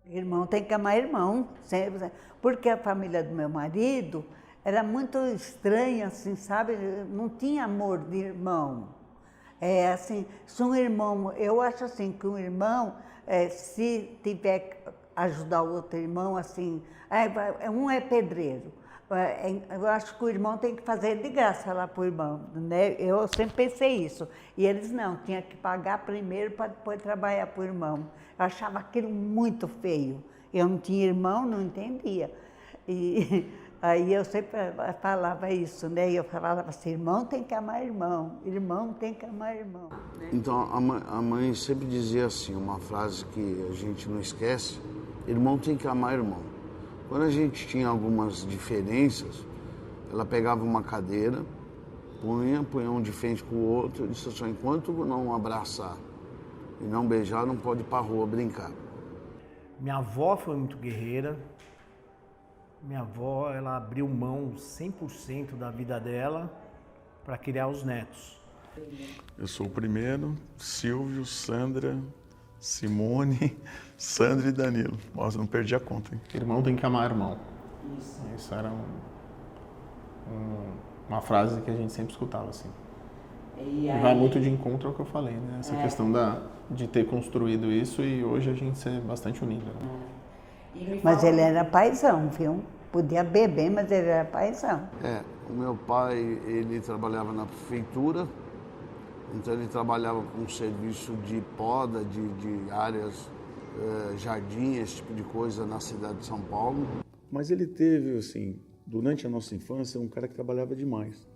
Irmão tem que amar irmão, sempre, porque a família do meu marido era muito estranha, assim, sabe? Não tinha amor de irmão. É assim, se um irmão, eu acho assim que um irmão, se tiver que ajudar o outro irmão, assim, um é pedreiro. Eu acho que o irmão tem que fazer de graça lá para o irmão, né? Eu sempre pensei isso. E eles não, tinha que pagar primeiro para depois trabalhar para o irmão. Eu achava aquilo muito feio. Eu não tinha irmão, não entendia. E aí eu sempre falava isso, né? Eu falava assim, irmão tem que amar irmão, irmão tem que amar irmão. Então a mãe sempre dizia assim, uma frase que a gente não esquece, irmão tem que amar irmão. Quando a gente tinha algumas diferenças, ela pegava uma cadeira, punha um de frente com o outro e disse assim, enquanto não abraçar e não beijar, não pode ir para a rua brincar. Minha avó foi muito guerreira. Minha avó, ela abriu mão 100% da vida dela para criar os netos. Eu sou o primeiro, Silvio, Sandra, Simone, Sandra e Danilo. Nossa, não perdi a conta, hein? Irmão tem que amar irmão. Isso era uma frase que a gente sempre escutava, assim. E vai muito de encontro ao que eu falei, né? Essa questão de ter construído isso e hoje a gente ser bastante unido. Né? Mas ele era paizão, viu? Podia beber, mas ele era paizão. O meu pai, ele trabalhava na prefeitura, então ele trabalhava com serviço de poda, de áreas, jardim, esse tipo de coisa na cidade de São Paulo. Mas ele teve, assim, durante a nossa infância, um cara que trabalhava demais.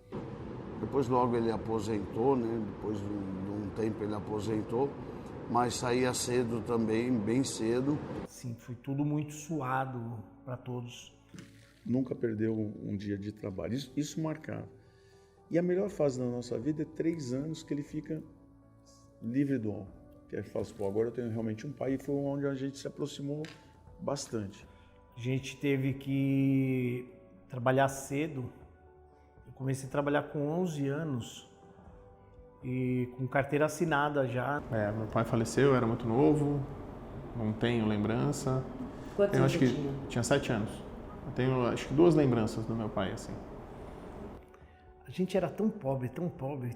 Depois logo ele aposentou, né? Depois de um tempo ele aposentou, mas saía cedo também, bem cedo. Sim, foi tudo muito suado para todos. Nunca perdeu um dia de trabalho, isso marcava. E a melhor fase da nossa vida é 3 anos que ele fica livre do álcool. Que aí fala assim, pô, agora eu tenho realmente um pai, e foi onde a gente se aproximou bastante. A gente teve que trabalhar cedo. Eu comecei a trabalhar com 11 anos e com carteira assinada já. Meu pai faleceu, eu era muito novo, não tenho lembrança. Quantos anos você tinha? Tinha 7 anos. Eu tenho, acho que 2 lembranças do meu pai, assim. A gente era tão pobre,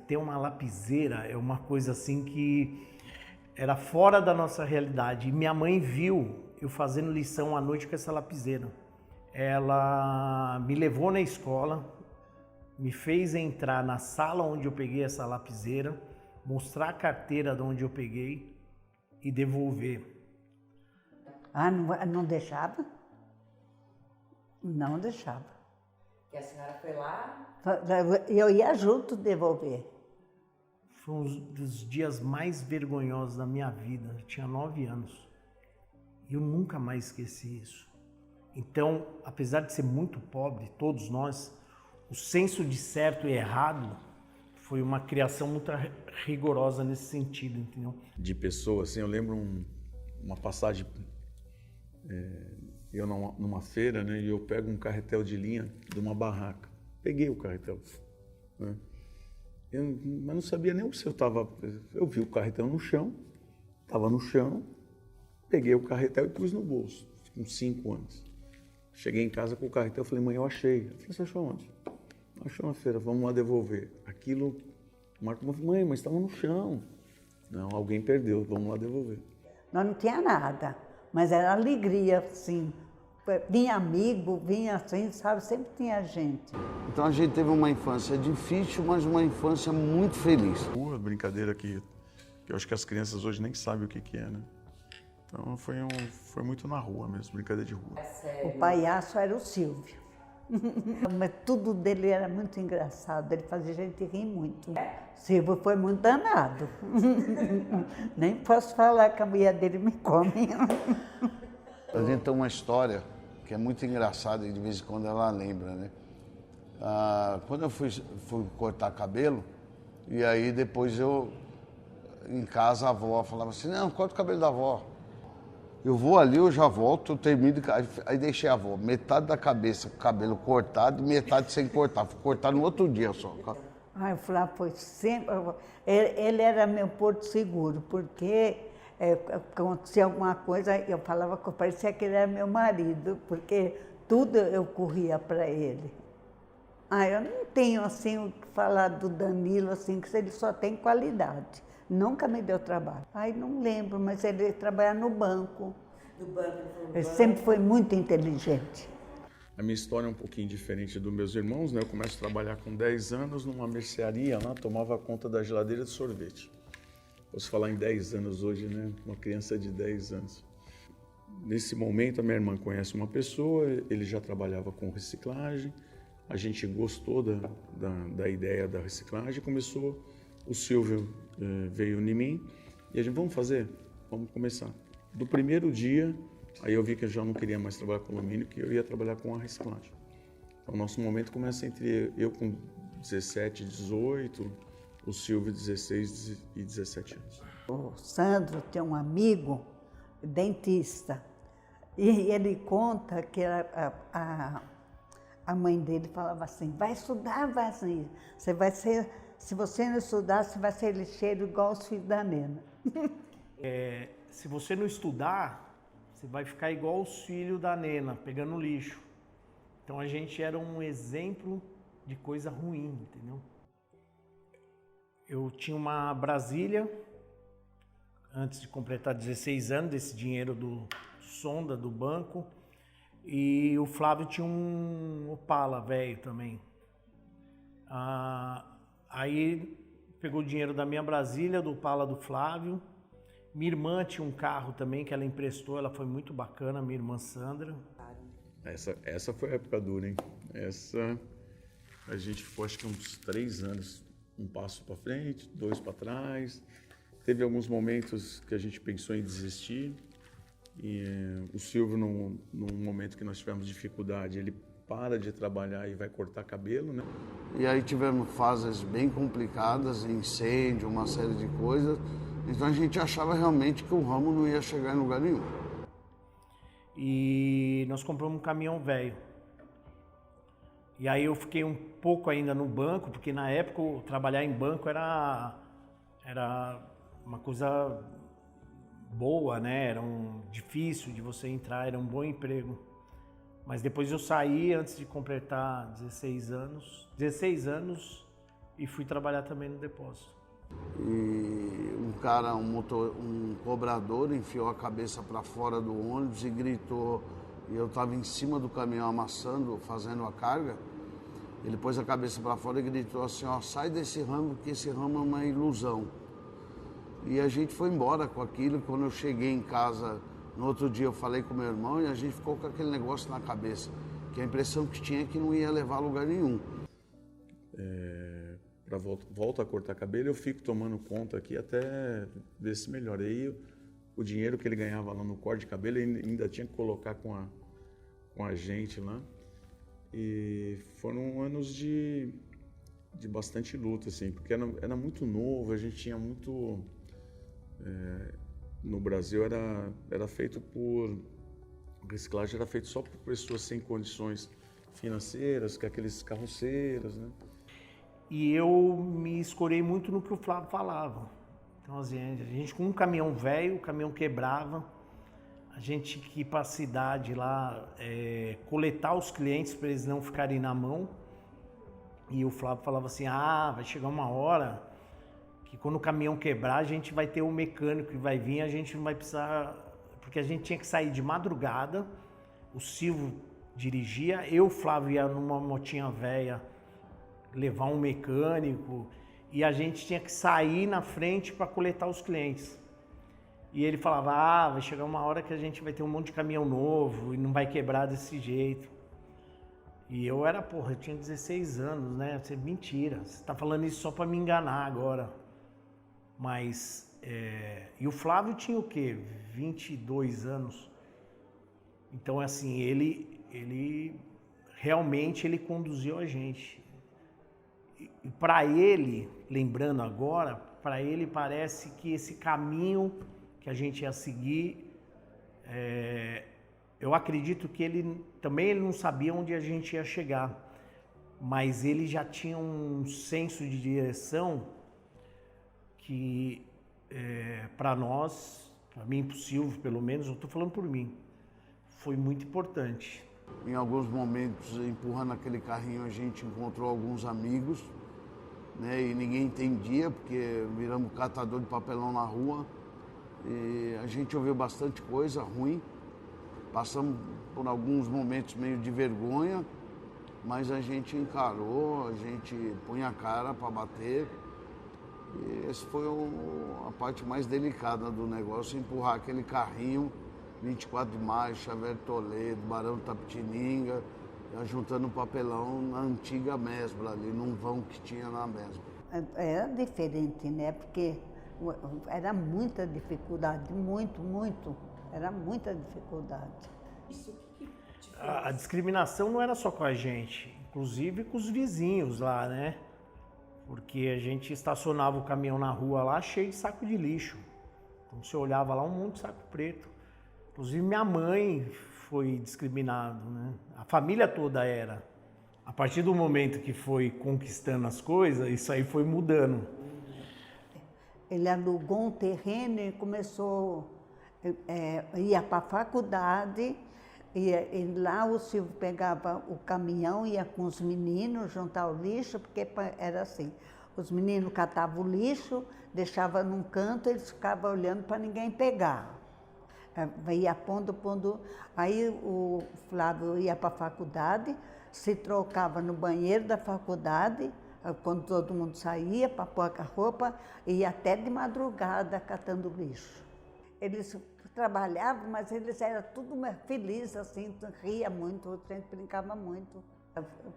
ter uma lapiseira é uma coisa assim que era fora da nossa realidade. E minha mãe viu eu fazendo lição à noite com essa lapiseira. Ela me levou na escola, me fez entrar na sala onde eu peguei essa lapiseira, mostrar a carteira de onde eu peguei e devolver. Ah, não deixava? Não deixava. E a senhora foi lá? Eu ia junto devolver. Foi um dos dias mais vergonhosos da minha vida. Eu tinha 9 anos. E eu nunca mais esqueci isso. Então, apesar de ser muito pobre, todos nós, o senso de certo e errado foi uma criação muito rigorosa nesse sentido, entendeu? De pessoas, assim, eu lembro uma passagem, eu numa feira, né, e eu pego um carretel de linha de uma barraca. Peguei o carretel, né? Mas não sabia nem se eu estava... Eu vi o carretel no chão, estava no chão, peguei o carretel e pus no bolso, com 5 anos. Cheguei em casa com o carretel, falei, mãe, eu achei. Eu falei, você achou onde? Achou na feira, vamos lá devolver. Aquilo, Marco, mãe, mas estava no chão. Não, alguém perdeu, vamos lá devolver. Nós não tinha nada, mas era alegria, assim. Vinha amigo, vinha assim, sabe? Sempre tinha gente. Então a gente teve uma infância difícil, mas uma infância muito feliz. Uma brincadeira que eu acho que as crianças hoje nem sabem o que é, né? Então foi muito na rua mesmo, brincadeira de rua. O palhaço era o Silvio. Mas tudo dele era muito engraçado, ele fazia a gente rir muito. Silvio foi muito danado. Nem posso falar que a mulher dele me come. A gente tem uma história que é muito engraçada e de vez em quando ela lembra, né? Quando eu fui cortar cabelo, e aí depois em casa a avó falava assim, não, corta o cabelo da avó. Eu vou ali, eu já volto, eu termino, aí deixei a avó, metade da cabeça com o cabelo cortado e metade sem cortar. Fui cortar no outro dia só. Ai, o Flávio foi sempre... Ele era meu porto seguro, porque acontecia alguma coisa, eu falava que parecia que ele era meu marido, porque tudo eu corria para ele. Eu não tenho assim o que falar do Danilo, assim, que ele só tem qualidade. Nunca me deu trabalho. Não lembro, mas ele trabalha no banco. No banco, Ele sempre foi muito inteligente. A minha história é um pouquinho diferente dos meus irmãos, né? Eu começo a trabalhar com 10 anos numa mercearia lá, tomava conta da geladeira de sorvete. Posso falar em 10 anos hoje, né? Uma criança de 10 anos. Nesse momento, a minha irmã conhece uma pessoa, ele já trabalhava com reciclagem, a gente gostou da ideia da reciclagem, começou, o Silvio veio em mim e a gente, vamos fazer? Vamos começar. Do primeiro dia, aí eu vi que eu já não queria mais trabalhar com alumínio, que eu ia trabalhar com a reciclagem. Então, o nosso momento começa entre eu com 17, 18, o Silvio 16 e 17 anos. O Sandro tem um amigo, dentista, e ele conta que a mãe dele falava assim, vai estudar, vai assim, você vai ser, se você não estudar, você vai ser lixeiro igual os filhos da Nena. Se você não estudar, você vai ficar igual os filhos da Nena, pegando lixo. Então a gente era um exemplo de coisa ruim, entendeu? Eu tinha uma Brasília, antes de completar 16 anos, desse dinheiro do Sonda, do banco, e o Flávio tinha um Opala velho também. Aí pegou o dinheiro da minha Brasília, do Opala do Flávio. Minha irmã tinha um carro também que ela emprestou, ela foi muito bacana, minha irmã Sandra. Essa foi a época dura, hein? Essa a gente ficou acho que uns 3 anos, um passo para frente, 2 para trás. Teve alguns momentos que a gente pensou em desistir. E o Silvio, num momento que nós tivemos dificuldade, ele para de trabalhar e vai cortar cabelo, né? E aí tivemos fases bem complicadas, incêndio, uma série de coisas. Então a gente achava realmente que o ramo não ia chegar em lugar nenhum. E nós compramos um caminhão velho. E aí eu fiquei um pouco ainda no banco, porque na época trabalhar em banco era uma coisa boa, né? Era difícil de você entrar, era um bom emprego. Mas depois eu saí antes de completar 16 anos e fui trabalhar também no depósito. E um cobrador enfiou a cabeça para fora do ônibus e gritou, e eu estava em cima do caminhão amassando, fazendo a carga. Ele pôs a cabeça para fora e gritou assim, sai desse ramo, porque esse ramo é uma ilusão. E a gente foi embora com aquilo. Quando eu cheguei em casa, no outro dia eu falei com meu irmão e a gente ficou com aquele negócio na cabeça, que a impressão que tinha é que não ia levar a lugar nenhum. Para volta a cortar cabelo, eu fico tomando conta aqui até ver se melhora. Aí o dinheiro que ele ganhava lá no corte de cabelo, ele ainda tinha que colocar com a gente lá. E foram anos de bastante luta, assim, porque era muito novo, a gente tinha muito... no Brasil era feito reciclagem era feito só por pessoas sem condições financeiras, que aqueles carroceiros, né? E eu me escorei muito no que o Flávio falava. Então, assim, a gente com um caminhão velho, o caminhão quebrava, a gente tinha que ir para a cidade lá, coletar os clientes para eles não ficarem na mão. E o Flávio falava assim, vai chegar uma hora que quando o caminhão quebrar, a gente vai ter um mecânico que vai vir, a gente não vai precisar... Porque a gente tinha que sair de madrugada, o Silvio dirigia, o Flávio ia numa motinha velha levar um mecânico e a gente tinha que sair na frente para coletar os clientes. E ele falava, vai chegar uma hora que a gente vai ter um monte de caminhão novo e não vai quebrar desse jeito. E eu eu tinha 16 anos, né? Você, mentira, você tá falando isso só para me enganar agora. Mas, e o Flávio tinha o quê? 22 anos. Então, assim, ele realmente ele conduziu a gente. E para ele, lembrando agora, para ele parece que esse caminho que a gente ia seguir, eu acredito que ele não sabia onde a gente ia chegar, mas ele já tinha um senso de direção que para nós, Para mim, pro Silvio, pelo menos, eu estou falando por mim, foi muito importante. Em alguns momentos, empurrando aquele carrinho, a gente encontrou alguns amigos, né? E ninguém entendia, porque viramos catador de papelão na rua. E a gente ouviu bastante coisa ruim. Passamos por alguns momentos meio de vergonha, mas a gente encarou, a gente punha a cara para bater. E essa foi a parte mais delicada do negócio, empurrar aquele carrinho 24 de maio, Xavier Toledo, Barão de Tapetininga, juntando papelão na antiga Mesbla, ali num vão que tinha na Mesbla. Era diferente, né? Porque era muita dificuldade, era muita dificuldade. A discriminação não era só com a gente, inclusive com os vizinhos lá, né? Porque a gente estacionava o caminhão na rua lá cheio de saco de lixo. Então você olhava lá um monte de saco preto. Inclusive minha mãe foi discriminada, né? A família toda era. A partir do momento que foi conquistando as coisas, isso aí foi mudando. Ele alugou um terreno e começou, ia para a faculdade, e lá o Silvio pegava o caminhão, ia com os meninos juntar o lixo, porque era assim, os meninos catavam o lixo, deixavam num canto, eles ficavam olhando para ninguém pegar. Ia pondo, aí o Flávio ia para a faculdade, se trocava no banheiro da faculdade, quando todo mundo saía para pôr a roupa, ia até de madrugada catando lixo. Eles trabalhavam, mas eles eram tudo felizes, assim, ria muito, a gente brincava muito.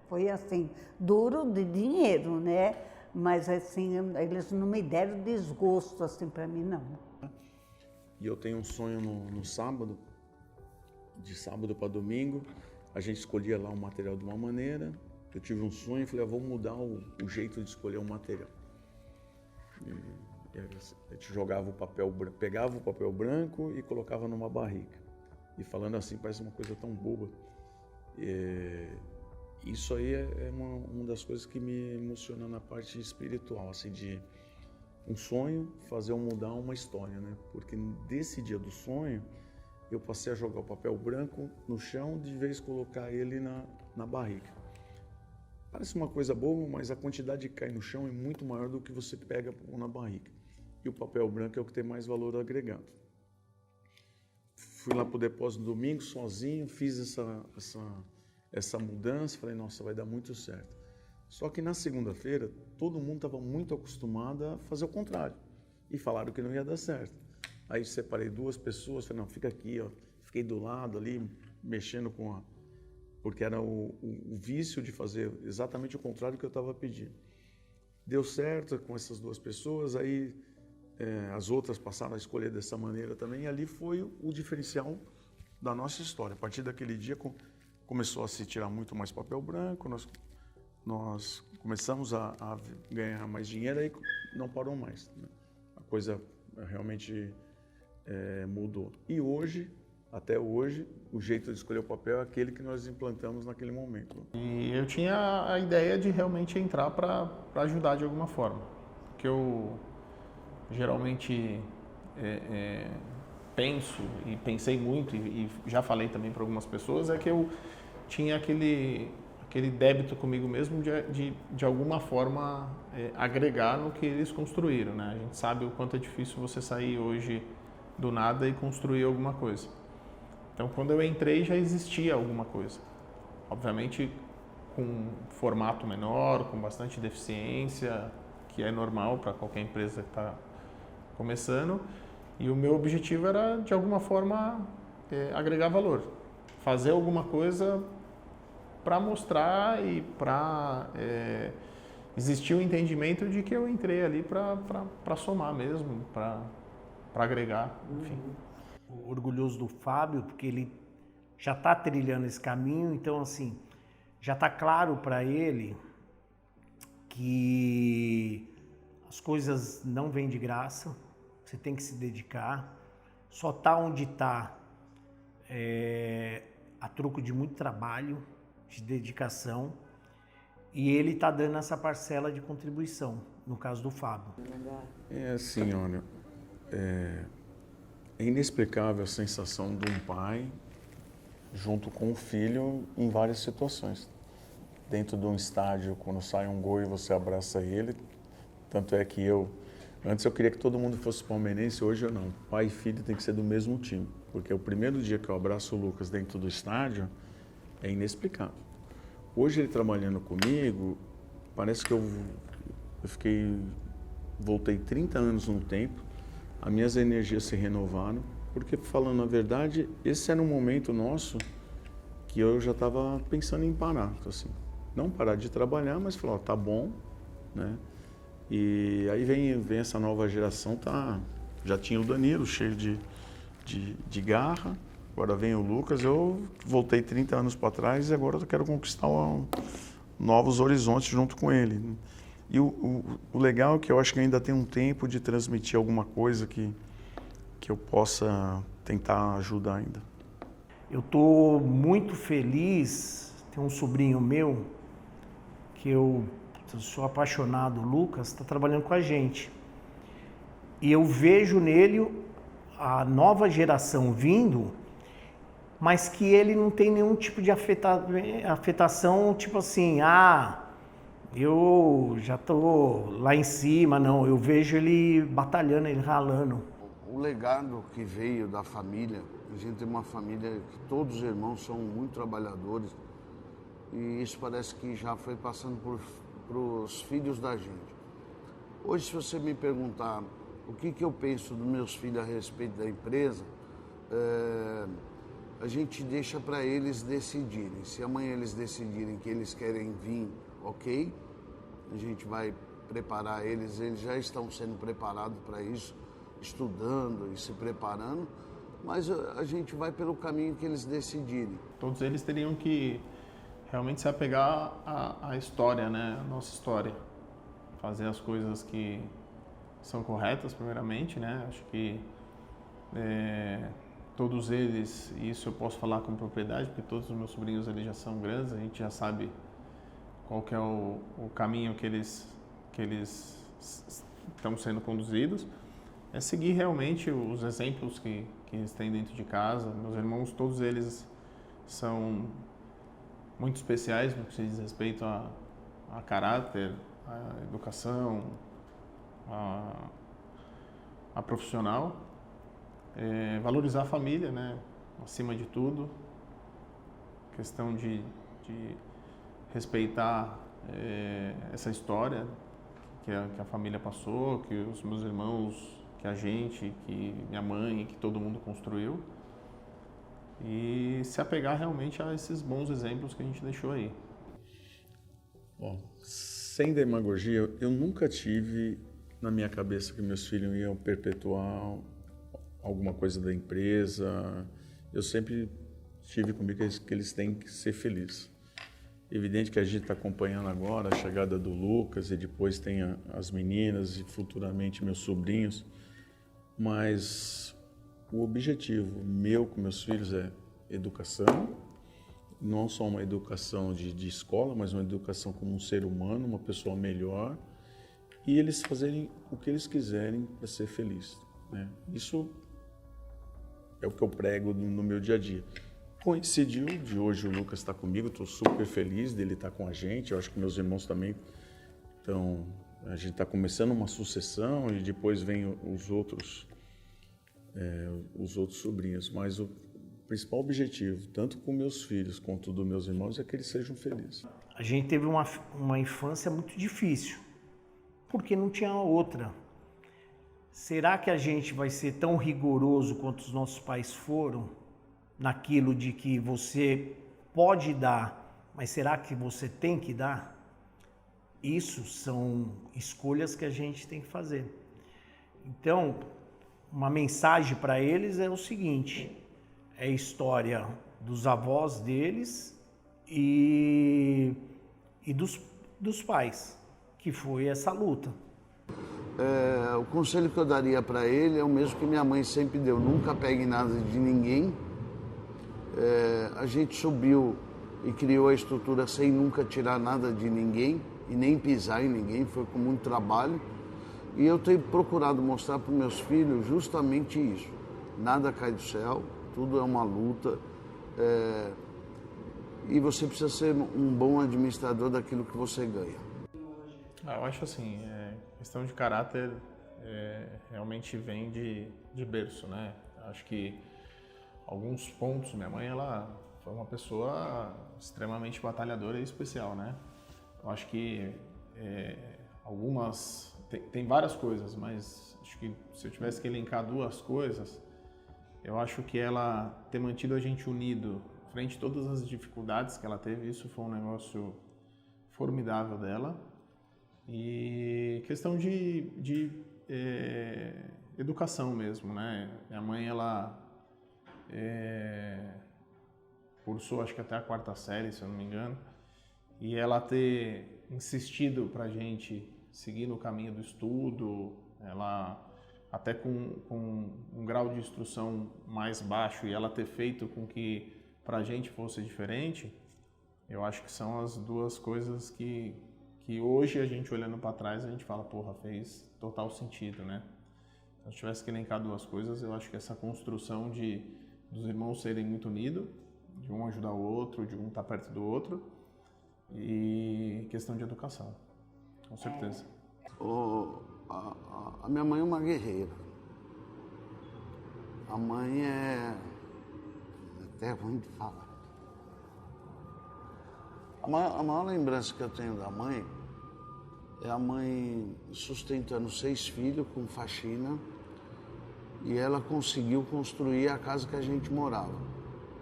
Foi assim, duro de dinheiro, né? Mas assim, eles não me deram desgosto assim para mim, não. E eu tenho um sonho no sábado, de sábado para domingo, a gente escolhia lá o material de uma maneira. Eu tive um sonho e falei, vou mudar o jeito de escolher o material. E a gente jogava o papel, pegava o papel branco e colocava numa barrica. E falando assim, parece uma coisa tão boba. Isso aí é uma das coisas que me emociona na parte espiritual, assim, de um sonho fazer mudar uma história, né? Porque desse dia do sonho, eu passei a jogar o papel branco no chão, de vez colocar ele na barrica. Parece uma coisa boba, mas a quantidade que cai no chão é muito maior do que você pega na barrica. E o papel branco é o que tem mais valor agregado. Fui lá para o depósito no domingo, sozinho, fiz essa mudança, falei, nossa, vai dar muito certo. Só que na segunda-feira, todo mundo estava muito acostumado a fazer o contrário. E falaram que não ia dar certo. Aí separei duas pessoas, falei, não, fica aqui, ó. Fiquei do lado ali, mexendo com porque era o vício de fazer exatamente o contrário que eu estava pedindo. Deu certo com essas duas pessoas, aí as outras passaram a escolher dessa maneira também, e ali foi o diferencial da nossa história. A partir daquele dia começou a se tirar muito mais papel branco, nós começamos a ganhar mais dinheiro, aí não parou mais, né? A coisa realmente mudou. E hoje, até hoje, o jeito de escolher o papel é aquele que nós implantamos naquele momento. E eu tinha a ideia de realmente entrar para ajudar de alguma forma. Que eu geralmente penso e pensei muito e já falei também para algumas pessoas, é que eu tinha aquele débito comigo mesmo de alguma forma agregar no que eles construíram, né? A gente sabe o quanto é difícil você sair hoje do nada e construir alguma coisa. Então, quando eu entrei, já existia alguma coisa. Obviamente, com um formato menor, com bastante deficiência, que é normal para qualquer empresa que está começando. E o meu objetivo era, de alguma forma, agregar valor. Fazer alguma coisa para mostrar e para existir o entendimento de que eu entrei ali para somar mesmo, para agregar, enfim. Orgulhoso do Fábio, porque ele já está trilhando esse caminho, então assim, já está claro para ele que as coisas não vêm de graça, você tem que se dedicar, só está onde está a troco de muito trabalho, de dedicação, e ele está dando essa parcela de contribuição, no caso do Fábio. É assim, olha, é É inexplicável a sensação de um pai junto com o filho em várias situações. Dentro de um estádio, quando sai um gol e você abraça ele, tanto é que antes eu queria que todo mundo fosse palmeirense, hoje eu não. Pai e filho tem que ser do mesmo time, porque o primeiro dia que eu abraço o Lucas dentro do estádio é inexplicável. Hoje ele trabalhando comigo, parece que eu voltei 30 anos no tempo, as minhas energias se renovaram, porque, falando a verdade, esse era um momento nosso que eu já estava pensando em parar, assim, não parar de trabalhar, mas falar, tá bom, né? E aí vem essa nova geração, já tinha o Danilo cheio de garra, agora vem o Lucas, eu voltei 30 anos para trás e agora eu quero conquistar novos horizontes junto com ele. E o legal é que eu acho que ainda tem um tempo de transmitir alguma coisa que eu possa tentar ajudar ainda. Eu estou muito feliz, tem um sobrinho meu, que eu sou apaixonado, o Lucas, está trabalhando com a gente. E eu vejo nele a nova geração vindo, mas que ele não tem nenhum tipo de afetação, tipo assim, eu já estou lá em cima, não. Eu vejo ele batalhando, ele ralando. O legado que veio da família, a gente tem uma família que todos os irmãos são muito trabalhadores e isso parece que já foi passando para os filhos da gente. Hoje, se você me perguntar o que eu penso dos meus filhos a respeito da empresa, a gente deixa para eles decidirem. Se amanhã eles decidirem que eles querem vir, ok, a gente vai preparar eles já estão sendo preparados para isso, estudando e se preparando, mas a gente vai pelo caminho que eles decidirem. Todos eles teriam que realmente se apegar à história, né? A nossa história. Fazer as coisas que são corretas, primeiramente, né? Acho que todos eles, e isso eu posso falar com propriedade, porque todos os meus sobrinhos eles já são grandes, a gente já sabe qual que é o caminho que eles estão sendo conduzidos, é seguir realmente os exemplos que eles têm dentro de casa. Meus irmãos, todos eles são muito especiais no que se diz respeito a caráter, a educação, a profissional. Valorizar a família, né? Acima de tudo. Questão de respeitar essa história que a família passou, que os meus irmãos, que a gente, que minha mãe, que todo mundo construiu. E se apegar realmente a esses bons exemplos que a gente deixou aí. Bom, sem demagogia, eu nunca tive na minha cabeça que meus filhos iam perpetuar alguma coisa da empresa. Eu sempre tive comigo que eles têm que ser felizes. Evidente que a gente está acompanhando agora a chegada do Lucas e depois tem as meninas e futuramente meus sobrinhos, mas o objetivo meu com meus filhos é educação, não só uma educação de escola, mas uma educação como um ser humano, uma pessoa melhor, e eles fazerem o que eles quiserem para ser feliz, né? Isso é o que eu prego no meu dia a dia. Coincidiu de hoje o Lucas estar comigo, estou super feliz dele estar com a gente, eu acho que meus irmãos também estão, a gente está começando uma sucessão e depois vem os outros sobrinhos, mas o principal objetivo, tanto com meus filhos quanto dos meus irmãos, é que eles sejam felizes. A gente teve uma infância muito difícil, porque não tinha outra. Será que a gente vai ser tão rigoroso quanto os nossos pais foram? Naquilo de que você pode dar, mas será que você tem que dar? Isso são escolhas que a gente tem que fazer. Então, uma mensagem para eles é o seguinte: é a história dos avós deles e dos pais, que foi essa luta. O conselho que eu daria para ele é o mesmo que minha mãe sempre deu: nunca pegue nada de ninguém. A gente subiu e criou a estrutura sem nunca tirar nada de ninguém e nem pisar em ninguém, foi com muito trabalho. E eu tenho procurado mostrar para os meus filhos justamente isso. nada cai do céu, tudo é uma luta. E você precisa ser um bom administrador daquilo que você ganha. Eu acho assim, questão de caráter realmente vem de berço, né? Acho que alguns pontos, minha mãe, ela foi uma pessoa extremamente batalhadora e especial, né? Eu acho que algumas, tem várias coisas, mas acho que se eu tivesse que elencar duas coisas, eu acho que ela ter mantido a gente unido frente a todas as dificuldades que ela teve, isso foi um negócio formidável dela. E questão de educação mesmo, né? Minha mãe, ela cursou acho que até a 4ª série, se eu não me engano, e ela ter insistido pra gente seguir no caminho do estudo, ela até com um grau de instrução mais baixo, e ela ter feito com que pra gente fosse diferente, eu acho que são as duas coisas que hoje a gente olhando para trás a gente fala, porra, fez total sentido, né? Se eu tivesse que elencar duas coisas, eu acho que essa construção dos irmãos serem muito unidos, de um ajudar o outro, de um estar perto do outro, e questão de educação, com certeza. A minha mãe é uma guerreira. A mãe é até ruim de falar. A maior lembrança que eu tenho da mãe é a mãe sustentando 6 filhos com faxina, e ela conseguiu construir a casa que a gente morava.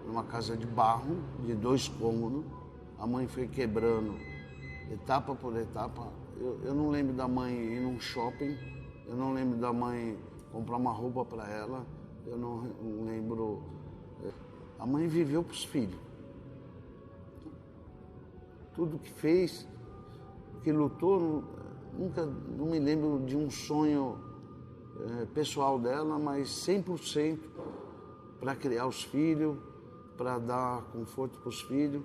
Uma casa de barro, de 2 cômodos. A mãe foi quebrando etapa por etapa. Eu não lembro da mãe ir num shopping, eu não lembro da mãe comprar uma roupa para ela, eu não lembro. A mãe viveu para os filhos. Tudo que fez, que lutou, não me lembro de um sonho pessoal dela, mas 100% para criar os filhos, para dar conforto para os filhos.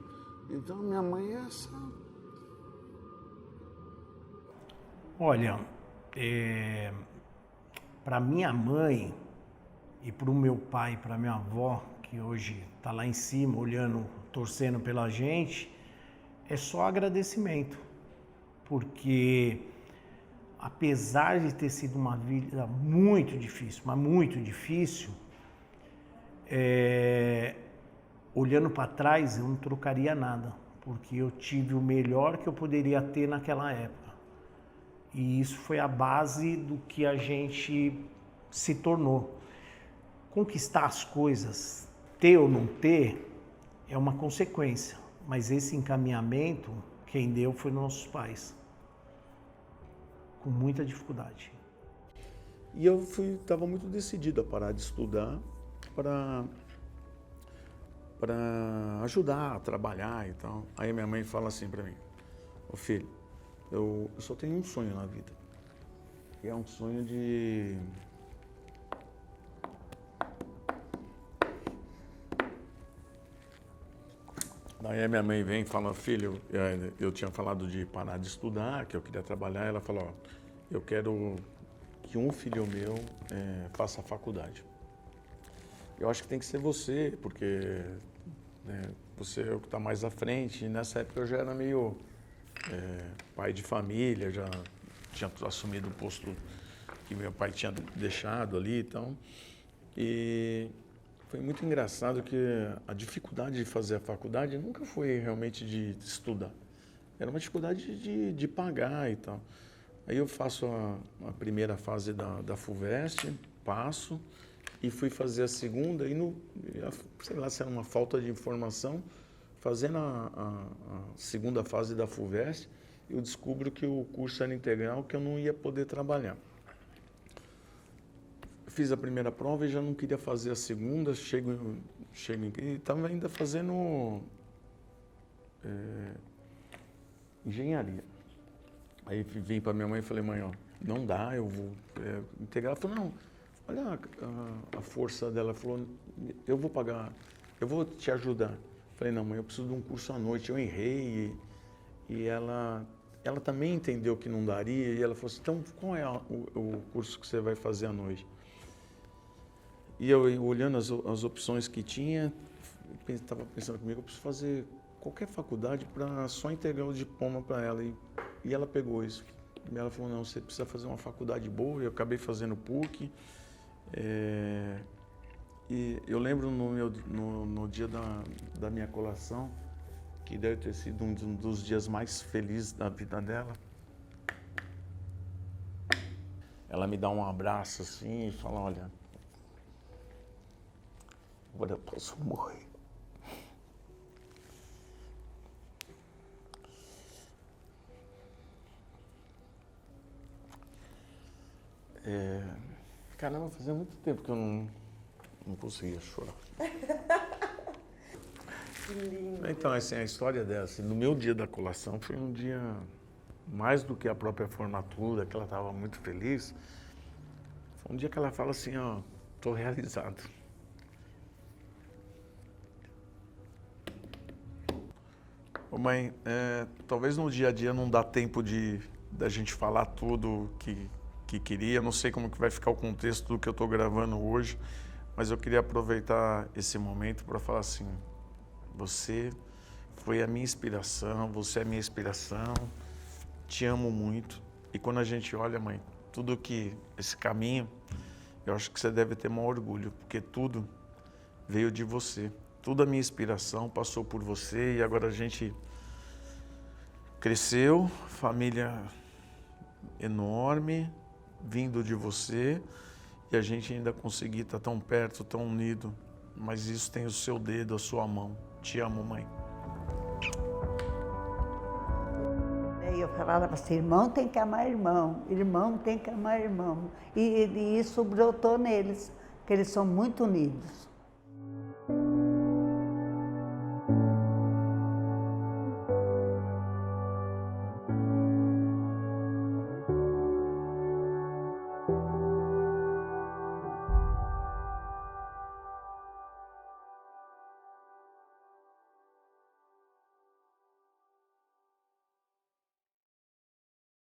Então minha mãe é essa. Olha, para minha mãe e para o meu pai e para minha avó, que hoje está lá em cima olhando, torcendo pela gente, é só agradecimento, porque apesar de ter sido uma vida muito difícil, mas muito difícil, olhando para trás eu não trocaria nada, porque eu tive o melhor que eu poderia ter naquela época. E isso foi a base do que a gente se tornou. Conquistar as coisas, ter ou não ter, é uma consequência. Mas esse encaminhamento, quem deu foi nossos pais. Com muita dificuldade. E eu estava muito decidido a parar de estudar para ajudar a trabalhar e tal. Aí minha mãe fala assim para mim: ô filho, eu só tenho um sonho na vida. E é um sonho de... Daí a minha mãe vem e fala: filho, eu tinha falado de parar de estudar, que eu queria trabalhar. Ela falou: ó, eu quero que um filho meu faça a faculdade. Eu acho que tem que ser você, porque você é o que está mais à frente. E nessa época eu já era meio pai de família, já tinha assumido o posto que meu pai tinha deixado ali, então. E foi muito engraçado que a dificuldade de fazer a faculdade nunca foi realmente de estudar. Era uma dificuldade de pagar e tal. Aí eu faço a primeira fase da FUVEST, passo, e fui fazer a segunda, e sei lá se era uma falta de informação, fazendo a segunda fase da FUVEST, eu descubro que o curso era integral, que eu não ia poder trabalhar. Fiz a primeira prova e já não queria fazer a segunda, chego e estava ainda fazendo engenharia. Aí vim para minha mãe e falei: mãe, ó, não dá, eu vou integrar. Ela falou: não, olha a força dela. Ela falou: eu vou pagar, eu vou te ajudar. Falei: não, mãe, eu preciso de um curso à noite. Eu errei e ela também entendeu que não daria, e ela falou assim: então qual é o curso que você vai fazer à noite? E eu olhando as opções que tinha, estava pensando comigo, eu preciso fazer qualquer faculdade para só entregar o diploma para ela. E ela pegou isso. E ela falou, não, você precisa fazer uma faculdade boa. E eu acabei fazendo PUC. E eu lembro no dia da minha colação, que deve ter sido um dos dias mais felizes da vida dela. Ela me dá um abraço assim e fala, olha, agora eu posso morrer. Caramba, fazia muito tempo que eu não conseguia chorar. Que lindo. Então, assim, a história dela, assim, no meu dia da colação, foi um dia mais do que a própria formatura, que ela estava muito feliz. Foi um dia que ela fala assim, ó, tô realizado. Ô mãe, talvez no dia a dia não dá tempo da gente falar tudo que queria. Não sei como que vai ficar o contexto do que eu estou gravando hoje, mas eu queria aproveitar esse momento para falar assim, você foi a minha inspiração, você é a minha inspiração, te amo muito. E quando a gente olha, mãe, tudo que esse caminho, eu acho que você deve ter maior orgulho, porque tudo veio de você. Toda a minha inspiração passou por você e agora a gente cresceu, família enorme, vindo de você, e a gente ainda conseguir estar tão perto, tão unido, mas isso tem o seu dedo, a sua mão. Te amo, mãe. Eu falava assim, irmão tem que amar irmão, irmão tem que amar irmão. E isso brotou neles, que eles são muito unidos.